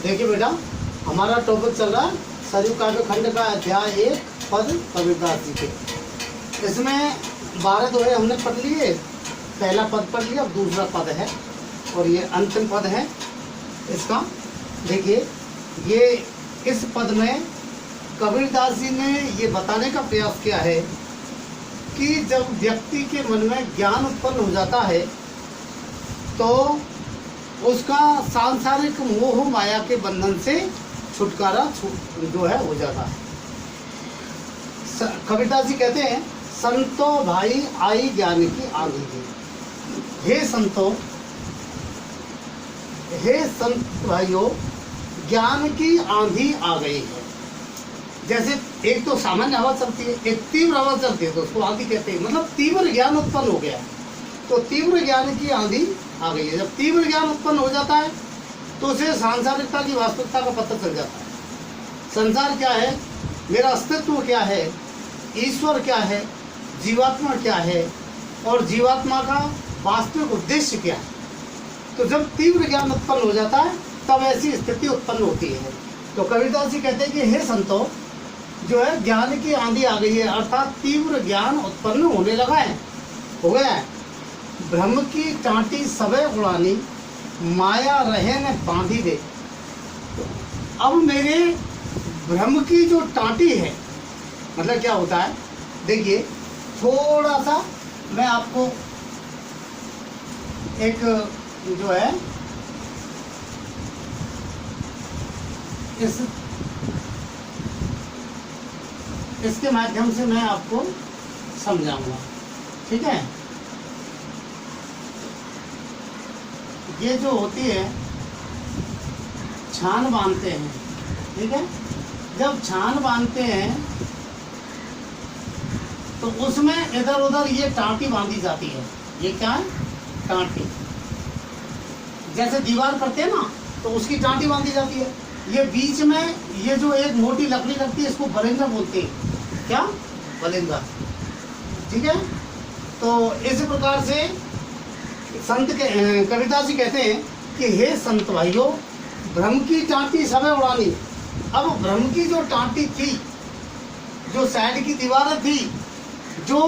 देखिए बेटा, हमारा टॉपिक चल रहा है सरयू काव्य खंड का अध्याय 1 पद कबीरदास जी के। इसमें 12 दोहे हमने पढ़ लिए। पहला पद पढ़ लिया, अब दूसरा पद है और ये अंतिम पद है इसका। देखिए, ये इस पद में कबीरदास जी ने ये बताने का प्रयास किया है कि जब व्यक्ति के मन में ज्ञान उत्पन्न हो जाता है तो उसका सांसारिक मोह माया के बंधन से छुटकारा जो है हो जाता है। कबीरदास जी कहते हैं, संतो भाई आई ज्ञान की आंधी की। हे संतो, हे संत भाइयों, ज्ञान की आंधी आ गई है। जैसे एक तो सामान्य हवा चलती है, एक तीव्र हवा चलती है, तो उसको आंधी कहते हैं। मतलब तीव्र ज्ञान उत्पन्न हो गया है, तो तीव्र ज्ञान की आंधी आ गई है। जब तीव्र ज्ञान उत्पन्न हो जाता है तो उसे सांसारिकता की वास्तविकता का पता चल जाता है। संसार क्या है, मेरा अस्तित्व क्या है, ईश्वर क्या है, जीवात्मा क्या है और जीवात्मा का वास्तविक उद्देश्य क्या है। तो जब तीव्र ज्ञान उत्पन्न हो जाता है तब ऐसी स्थिति उत्पन्न होती है। तो कबीरदास जी कहते हैं कि हे संतो, जो है ज्ञान की आंधी आ गई है, अर्थात तीव्र ज्ञान उत्पन्न होने लगा है, हो गया है। ब्रह्म की टाँटी सबे उड़ानी, माया रहे न बांधी दे। अब मेरे ब्रह्म की जो टाँटी है, मतलब क्या होता है, देखिए थोड़ा सा मैं आपको एक जो है इसके माध्यम से मैं आपको समझाऊंगा, ठीक है। ये जो होती है, छान बांधते हैं, ठीक है। जब छान बांधते हैं तो उसमें इधर उधर ये टाँटी बांधी जाती है। ये क्या है, टाँटी। जैसे दीवार करते हैं ना, तो उसकी टाँटी बांधी जाती है। ये बीच में ये जो एक मोटी लकड़ी लगती है, इसको बलेंगा बोलते हैं। क्या, बलेंगा, ठीक है। तो इस प्रकार से संत के कबीरदास जी कहते हैं कि हे संत भाइयों, ब्रह्म की टाँटी सबे उड़ानी। अब ब्रह्म की जो टाँटी थी, जो साइड की दीवारें थी, जो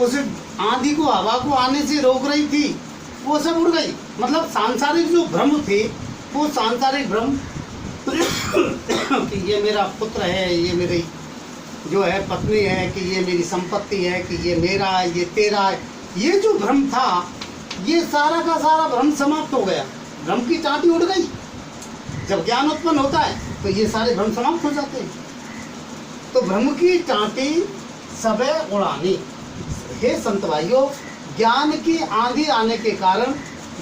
उस आंधी को, हवा को आने से रोक रही थी, वो सब उड़ गई। मतलब सांसारिक जो भ्रम थे, वो सांसारिक भ्रम कि ये मेरा पुत्र है, ये मेरी जो है पत्नी है, कि ये मेरी संपत्ति है, कि ये मेरा है, ये तेरा है, ये जो भ्रम था, ये सारा का सारा भ्रम समाप्त हो गया। भ्रम की टाँटी उड़ गई। जब ज्ञान उत्पन्न होता है तो ये सारे भ्रम समाप्त हो जाते हैं। तो भ्रम की टाँटी सबे उड़ानी। हे संत भाइयों, ज्ञान की आंधी आने के कारण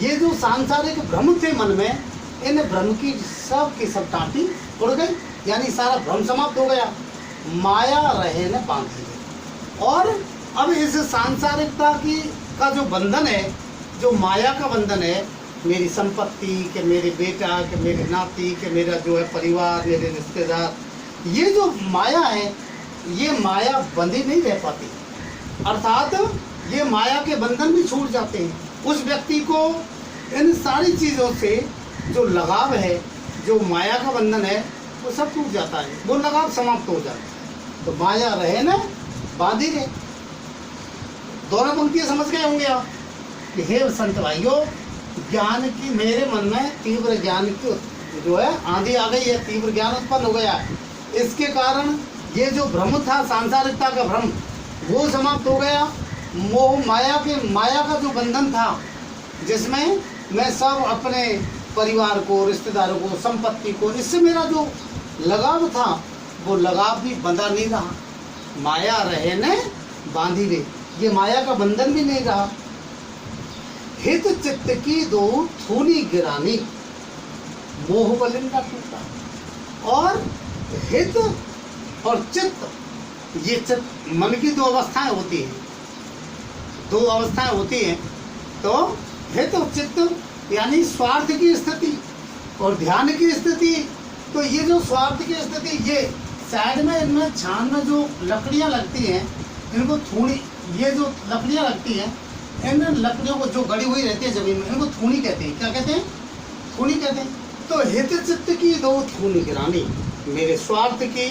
ये जो सांसारिक भ्रम थे मन में, इन भ्रम की सब टाँटी उड़ गई, यानी सारा भ्रम समाप्त हो गया। माया रहे न बांधी। और अब इस सांसारिकता का जो बंधन है, जो माया का बंधन है, मेरी संपत्ति के, मेरे बेटा के, मेरे नाती के, मेरा जो है परिवार, मेरे रिश्तेदार, ये जो माया है, ये माया बंधी नहीं रह पाती। अर्थात ये माया के बंधन भी छूट जाते हैं। उस व्यक्ति को इन सारी चीज़ों से जो लगाव है, जो माया का बंधन है, वो सब टूट जाता है, वो लगाव समाप्त हो जाता है। तो माया रहे न बांधी रहे। दोनों पंक्तियाँ समझ गए होंगे आप कि हे संत भाइयों, ज्ञान की, मेरे मन में तीव्र ज्ञान की जो है आंधी आ गई है, तीव्र ज्ञान उत्पन्न हो गया। इसके कारण ये जो भ्रम था, सांसारिकता का भ्रम, वो समाप्त हो गया। मोह माया का जो बंधन था, जिसमें मैं सब अपने परिवार को, रिश्तेदारों को, संपत्ति को, इससे मेरा जो लगाव था, वो लगाव भी बंधा नहीं रहा। माया रहे न बांधी रे, ये माया का बंधन भी नहीं रहा। हित चित्त की दो थूनी गिरानी, मोह बलिंदा टूटा। और हित और चित्त, ये चित्त, मन की दो अवस्थाएं होती हैं, दो अवस्थाएं होती हैं। तो हित और चित्त यानी स्वार्थ की स्थिति और ध्यान की स्थिति। तो ये जो स्वार्थ की स्थिति, ये साइड में इनमें छान में जो लकड़ियां लगती हैं, इनको थूनी, ये जो लकड़ियां लगती हैं, इन लकड़ियों को जो गड़ी हुई रहती है जमीन में, इनको थूनी कहते हैं। क्या कहते हैं? थूनी कहते हैं। तो हित चित्त की दो थूनी गिरानी, मेरे स्वार्थ की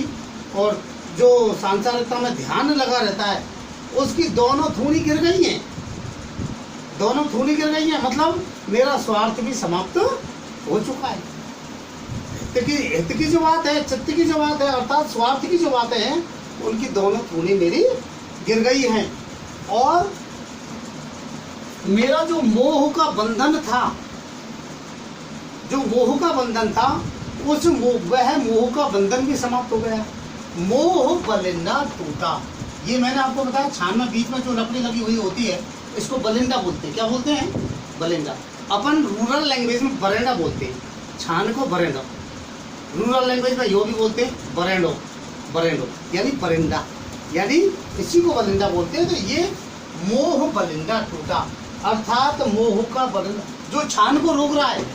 और जो सांसारिकता में ध्यान लगा रहता है उसकी दोनों थूनी गिर गई हैं, दोनों थूनी गिर गई हैं। मतलब मेरा स्वार्थ भी समाप्त हो चुका है। हित की जो बात है, चित्त की जो बात है, अर्थात स्वार्थ की जो बातें हैं, उनकी दोनों थूनी मेरी गिर गई हैं। और मेरा जो मोह का बंधन था, जो मोह का बंधन था, उस वह मोह का बंधन भी समाप्त हो गया। मोह बलिंदा टूटा। ये मैंने आपको बताया, छान में बीच में जो लकड़ी लगी हुई होती है इसको बलिंदा बोलते हैं। क्या बोलते हैं? बलिंदा। अपन रूरल लैंग्वेज में बरेंडा बोलते हैं, छान को बरेंडा। रूरल लैंग्वेज में यो भी बोलते हैं बरेंडो, बरेंडो यानी परिंदा, यानी इसी को बलिंदा बोलते हैं। तो ये मोह बलिंदा टूटा, अर्थात मोह का बलिंदा जो छान को रोक रहा है,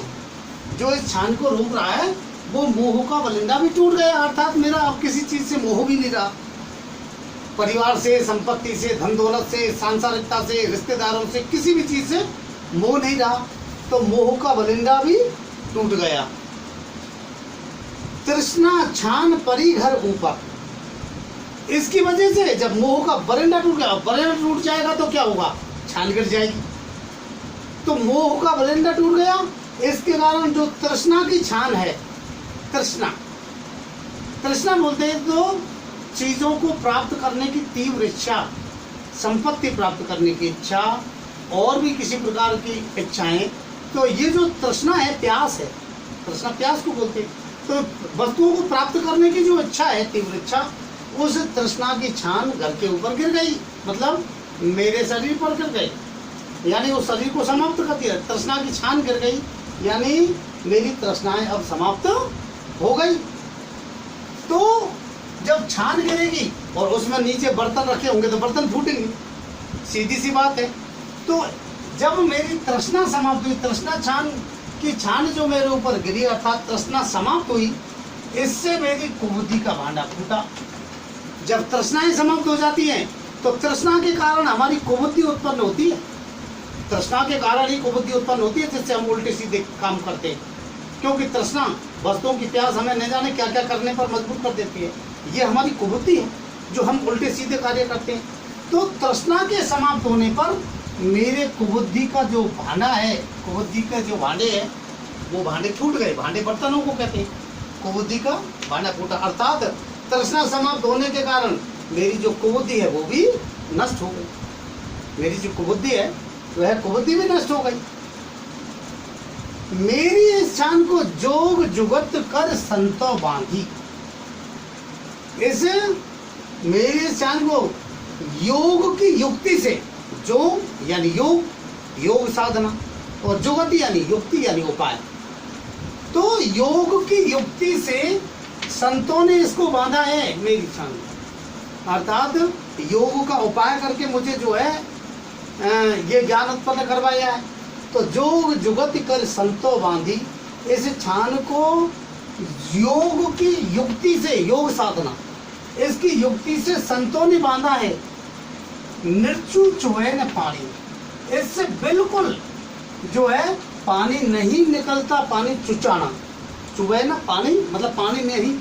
जो इस छान को रोक रहा है, वो मोह का बलिंदा भी टूट गया। अर्थात मेरा अब किसी चीज से मोह भी नहीं रहा, परिवार से, संपत्ति से, धन दौलत से, सांसारिकता से, रिश्तेदारों से, किसी भी चीज से मोह नहीं रहा। तो मोह का बलिंदा भी टूट गया। तृष्णा छान परी घर ऊपर, इसकी वजह से जब मोह का बरिंदा टूट गया, बरिंदा टूट जाएगा तो क्या होगा? छान गिर जाएगी। तो मोह का बरिंदा टूट गया, इसके कारण जो तृष्णा की छान है, तृष्णा, तृष्णा बोलते हैं तो चीजों को प्राप्त करने की तीव्र इच्छा, संपत्ति प्राप्त करने की इच्छा और भी किसी प्रकार की इच्छाएं। तो ये जो तृष्णा है, प्यास है, तृष्णा प्यास को बोलते हैं। तो वस्तुओं को प्राप्त करने की जो इच्छा है, तीव्र इच्छा, उस तृष्णा की छान घर के ऊपर गिर गई, मतलब मेरे शरीर पर गिर गई, यानी उस शरीर को समाप्त कर दिया। तृष्णा की छान गिर गई, यानी मेरी तृष्णाएं अब समाप्त हो गई। तो जब छान गिरेगी और उसमें नीचे बर्तन रखे होंगे तो बर्तन फूटेंगे, सीधी सी बात है। तो जब मेरी तृष्णा समाप्त हुई, तृष्णा छान की छान जो मेरे ऊपर गिरी, अर्थात तृष्णा समाप्त हुई, इससे मेरी कुबुद्धि का भांडा फूटा। जब तृष्णाएं समाप्त हो जाती हैं तो तृष्णा के कारण हमारी कुबुद्धि उत्पन्न होती है, तृष्णा के कारण ही कुबुद्धि उत्पन्न होती है, जिससे हम उल्टे सीधे काम करते हैं। क्योंकि तृष्णा, वस्तुओं की प्यास हमें न जाने क्या क्या करने पर मजबूर कर देती है। ये हमारी कुबुद्धि है जो हम उल्टे सीधे कार्य करते हैं। तो तृष्णा के समाप्त होने पर मेरे कुबुद्धि का जो भांडा है, कुबुद्धि के जो भांडे हैं, वो भांडे छूट गए। भांडे बर्तनों को कहते हैं। कुबुद्धि का भांडा फूटा, अर्थात तृष्णा समाप्त होने के कारण मेरी जो कुबुद्धि है वो भी नष्ट हो गई। मेरी जो कुबुद्धि है वह कुबुद्धि भी नष्ट हो गई। मेरी इस छान को जोग जुगत कर संतो बांधी, इस मेरी इस छान को योग की युक्ति से, जोग यानी योग, योग साधना, और जुगत यानी युक्ति यानी उपाय। तो योग की युक्ति से संतों ने इसको बांधा है मेरी छान, अर्थात योग का उपाय करके मुझे जो है ये ज्ञान उत्पन्न करवाया है। तो जोग जुगत कर संतो बांधी, इस छान को योग की युक्ति से, योग साधना, इसकी युक्ति से संतों ने बांधा है। निर्चु चुहे न पानी, इससे बिल्कुल जो है पानी नहीं निकलता, पानी चुचाना, चुहे न पानी मतलब पानी नहीं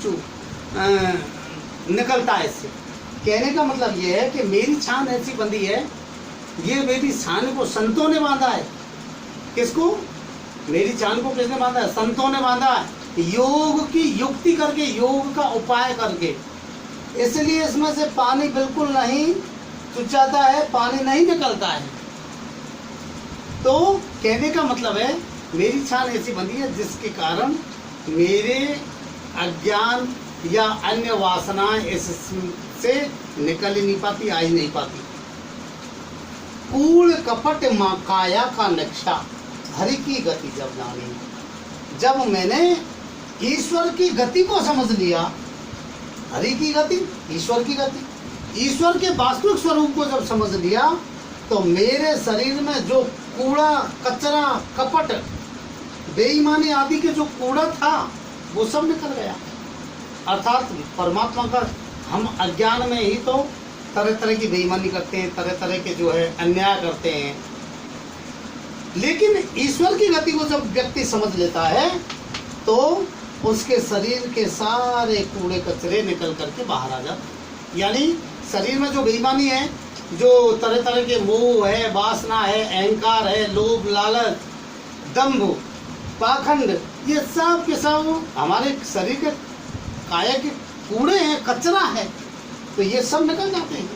निकलता है। इससे कहने का मतलब ये है कि मेरी छान ऐसी बंधी है, ये मेरी छान को संतों ने बांधा है। किसको? मेरी छान को किसने बांधा है? संतों ने बांधा है, योग की युक्ति करके, योग का उपाय करके। इसलिए इसमें से पानी बिल्कुल नहीं चुचाता है, पानी नहीं निकलता है। तो कहने का मतलब है मेरी छान ऐसी बंधी है जिसके कारण मेरे अज्ञान या अन्य वासनाएं इससे निकल ही नहीं पाती, आ ही नहीं पाती। कूड़ कपट माँ काया का नक्शा, हरि की गति जब जानी, जब मैंने ईश्वर की गति को समझ लिया, हरि की गति, ईश्वर की गति, ईश्वर के वास्तविक स्वरूप को जब समझ लिया, तो मेरे शरीर में जो कूड़ा कचरा कपट बेईमानी आदि के जो कूड़ा था वो सब निकल गया। अर्थात परमात्मा का, हम अज्ञान में ही तो तरह तरह की बेईमानी करते हैं, तरह तरह के जो है अन्याय करते हैं, लेकिन ईश्वर की गति को जब व्यक्ति समझ लेता है तो उसके शरीर के सारे कूड़े कचरे निकल करके बाहर आ जाते। यानी शरीर में जो बेईमानी है, जो तरह तरह के मोह है, वासना है, अहंकार है, लोभ, लालच, दंभ, पाखंड, ये सब के सब हमारे शरीर के काया के कूड़े हैं, कचरा है, तो ये सब निकल जाते हैं।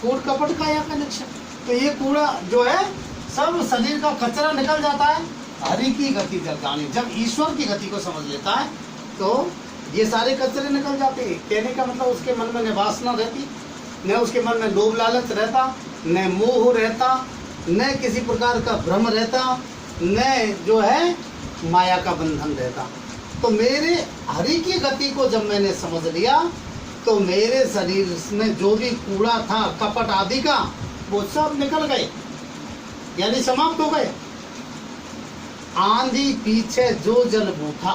कूड़ कपट काया का लक्षण, तो ये कूड़ा जो है सब शरीर का कचरा निकल जाता है। हरि की गति जगाने, जब ईश्वर की गति को समझ लेता है तो ये सारे कचरे निकल जाते हैं। कहने का मतलब उसके मन में न वासना रहती, न उसके मन में लोभ लालच रहता, न मोह रहता, न किसी प्रकार का भ्रम रहता, न जो है माया का बंधन रहता। तो मेरे हरि की गति को जब मैंने समझ लिया तो मेरे शरीर में जो भी कूड़ा था कपट आदि का वो सब निकल गए, यानी समाप्त हो गए। आंधी पीछे जो जल बूथा,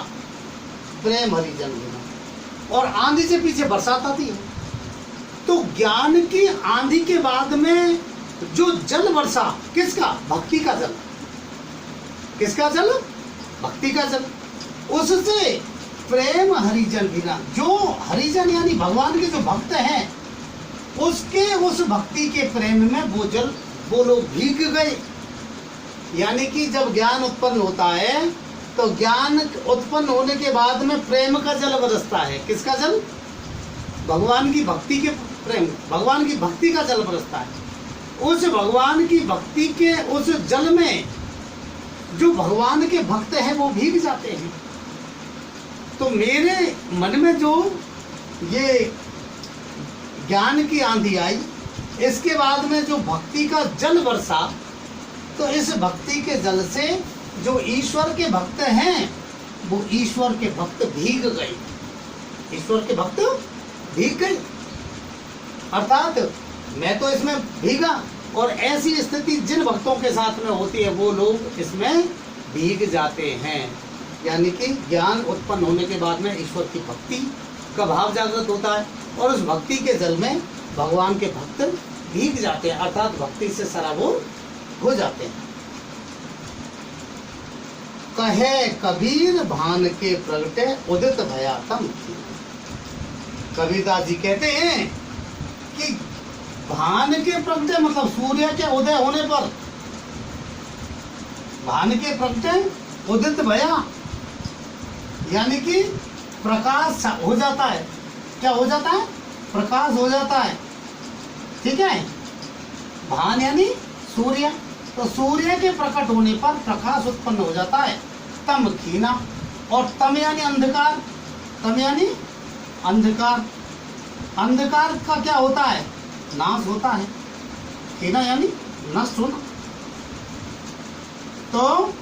प्रेम हरि जन बिना। और आंधी से पीछे बरसात आती है, तो ज्ञान की आंधी के बाद में जो जल वर्षा, किसका? भक्ति का जल। किसका जल? भक्ति का जल। उससे प्रेम हरिजन बिना, जो हरिजन यानी भगवान के जो भक्त हैं, उसके उस भक्ति के प्रेम में वो जल, वो लोग भीग गए। यानी कि जब ज्ञान उत्पन्न होता है तो ज्ञान उत्पन्न होने के बाद में प्रेम का जल बरसता है। किसका जल? भगवान की भक्ति के प्रेम, भगवान की भक्ति का जल बरसता है। उस भगवान की भक्ति के उस जल में जो भगवान के भक्त हैं वो भीग जाते हैं। तो मेरे मन में जो ये ज्ञान की आंधी आई, इसके बाद में जो भक्ति का जल बरसा, तो इस भक्ति के जल से जो ईश्वर के भक्त हैं वो ईश्वर के भक्त भीग गए। ईश्वर के भक्त भीग गए, अर्थात मैं तो इसमें भीगा, और ऐसी स्थिति जिन भक्तों के साथ में होती है वो लोग इसमें भीग जाते हैं। यानी कि ज्ञान उत्पन्न होने के बाद में ईश्वर की भक्ति का भाव जागृत होता है, और उस भक्ति के जल में भगवान के भक्त भीग जाते हैं, अर्थात भक्ति से सराबोर हो जाते हैं। कहे कबीर भान के प्रगटे उदित भया तम। कबीरदास जी कहते हैं कि भान के प्रगटे मतलब सूर्य के उदय होने पर, भान के प्रगटे उदित भया, यानी कि प्रकाश हो जाता है। क्या हो जाता है? प्रकाश हो जाता है। ठीक है, भान यानी सूर्य, तो सूर्य के प्रकट होने पर प्रकाश उत्पन्न हो जाता है। तम खीना, और तम यानी अंधकार, तम यानी अंधकार, अंधकार का क्या होता है? नाश होता है। खीना यानी नष्ट होना। तो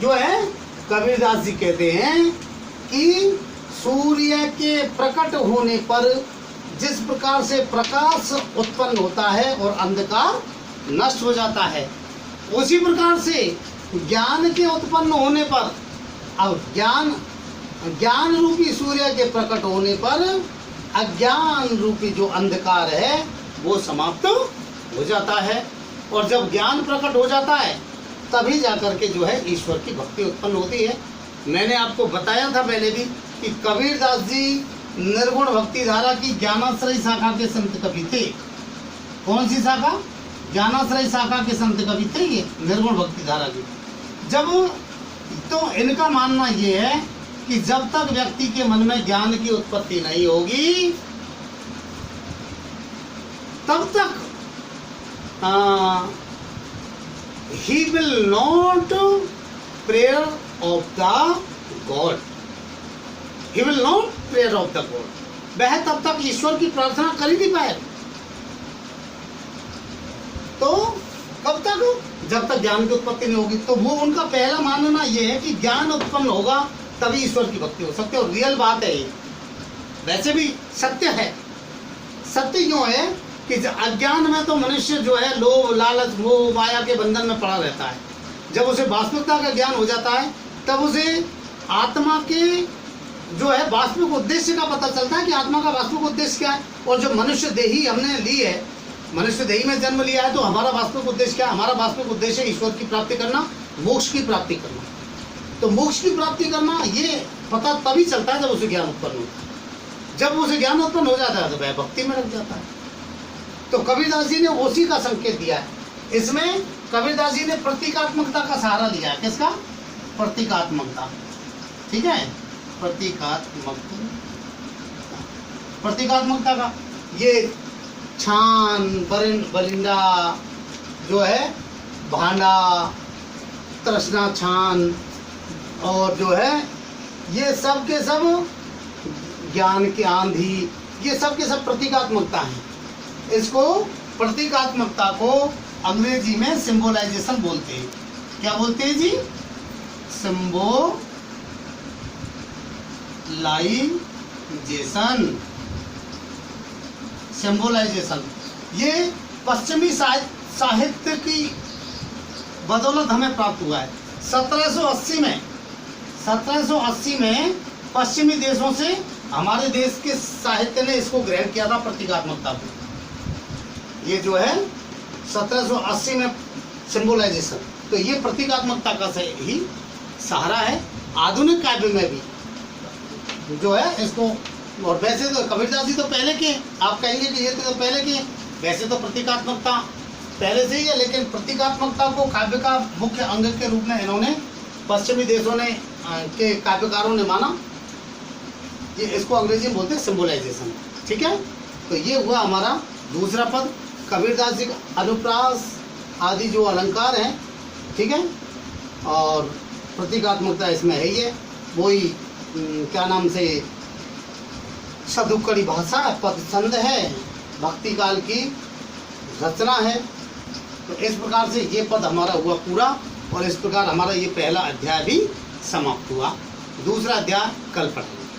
जो है कबीरदास जी कहते हैं कि सूर्य के प्रकट होने पर जिस प्रकार से प्रकाश उत्पन्न होता है और अंधकार नष्ट हो जाता है, उसी प्रकार से ज्ञान के उत्पन्न होने पर, अब ज्ञान रूपी सूर्य के प्रकट होने पर अज्ञान रूपी जो अंधकार है वो समाप्त हो जाता है। और जब ज्ञान प्रकट हो जाता है तभी जाकर के जो है ईश्वर की भक्ति उत्पन्न होती है। मैंने आपको बताया था पहले भी कि कबीरदास जी निर्गुण भक्ति धारा की ज्ञानाश्रय शाखा के संत कवि थे। कौन सी शाखा? ज्ञानाश्रय शाखा के संत कवि थे ये निर्गुण भक्ति धारा की। जब तो इनका मानना ये है कि जब तक व्यक्ति के मन में ज्ञान की उत्पत्ति नहीं होगी तब तक he will not prayer of the God. He will not prayer of the God. वह तब तक ईश्वर की प्रार्थना कर ही नहीं पाए। तो कब तक? जब तक ज्ञान की उत्पत्ति नहीं होगी। तो वो उनका पहला मानना यह है कि ज्ञान उत्पन्न होगा तभी ईश्वर की भक्ति हो सकती है। और रियल बात है ये, वैसे भी सत्य है। सत्य क्यों है कि अज्ञान में तो मनुष्य जो है लोभ लालच मोह माया के बंधन में पड़ा रहता है। जब उसे वास्तविकता का ज्ञान हो जाता है तब उसे आत्मा के जो है वास्तविक उद्देश्य का पता चलता है कि आत्मा का वास्तविक उद्देश्य क्या है। और जो मनुष्य देही हमने ली है, मनुष्य देही में जन्म लिया है, तो हमारा वास्तविक उद्देश्य क्या है? हमारा वास्तविक उद्देश्य ईश्वर की प्राप्ति करना, मोक्ष की प्राप्ति करना। तो मोक्ष की प्राप्ति करना ये पता तभी चलता है जब उसे ज्ञान उत्पन्न होता है। जब उसे ज्ञान उत्पन्न हो जाता है तो वह भक्ति में लग जाता है। तो कबीरदास जी ने उसी का संकेत दिया है। इसमें कबीरदास जी ने प्रतीकात्मकता का सहारा लिया है। किसका? प्रतीकात्मकता। ठीक है, प्रतीकात्मकता का। ये छान, बरिंदा जो है, भांडा, तृष्णा छान, और जो है ये सब के सब ज्ञान की आंधी, ये सब के सब प्रतीकात्मकता है। इसको प्रतीकात्मकता को अंग्रेजी में सिंबोलाइजेशन बोलते हैं। क्या बोलते हैं जी? सिंबोलाइजेशन। ये पश्चिमी साहित्य की बदौलत हमें प्राप्त हुआ है। 1780 में पश्चिमी देशों से हमारे देश के साहित्य ने इसको ग्रहण किया था, प्रतीकात्मकता को। ये जो है 1780 में सिंबोलाइजेशन, तो ये प्रतीकात्मकता का से ही सहारा है। आधुनिक काव्य में भी जो है इसको, और वैसे तो कबीरदास जी तो पहले के, आप कहेंगे कि ये तो पहले के, वैसे तो प्रतीकात्मकता पहले से ही है, लेकिन प्रतीकात्मकता को काव्य का मुख्य अंग के रूप में इन्होंने पश्चिमी देशों ने के काव्यकारों ने माना। ये इसको अंग्रेजी में बोलते हैं सिंबोलाइजेशन। ठीक है, तो ये हुआ हमारा दूसरा पद। कबीरदास जी का अनुप्रास आदि जो अलंकार हैं, ठीक है, और प्रतीकात्मकता इसमें है ही है। वही क्या नाम से सदुक्कड़ी भाषा, पद छंद है, भक्ति काल की रचना है। तो इस प्रकार से ये पद हमारा हुआ पूरा, और इस प्रकार हमारा ये पहला अध्याय भी समाप्त हुआ। दूसरा अध्याय कल पढ़ेंगे।